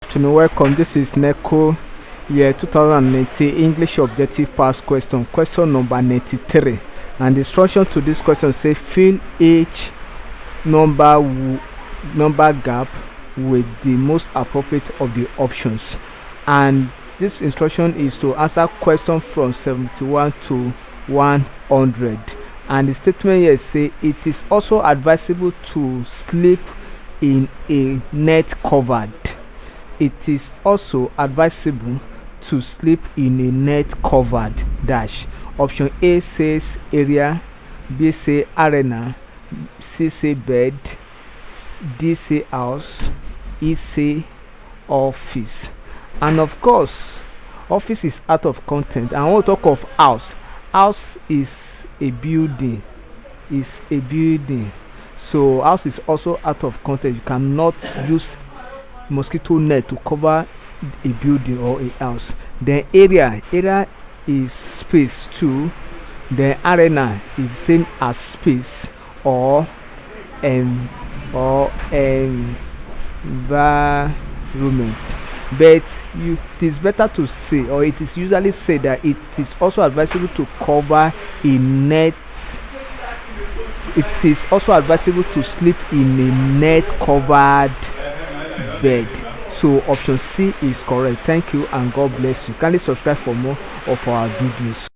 afternoon, welcome. This is Neco, year 2019 English Objective Past question, question number 93. And the instruction to this question says fill each number gap with the most appropriate of the options. And this instruction is to answer question from 71 to 100. And the statement here say it is also advisable to sleep in a net covered. It is also advisable to sleep in a net covered dash. Option A says area, B say arena, C say bed, D say house, E say office. And of course, office is out of content. And I want to talk of house. House is a building. So house is also out of content. You cannot use mosquito net to cover a building or a house. Then area is space too. Then arena is same as space or environment. But it is better to say, or it is usually said, that it is also advisable to cover a net. It is also advisable to sleep in a net covered bed. So option C is correct. Thank you and God bless you. Kindly subscribe for more of our videos.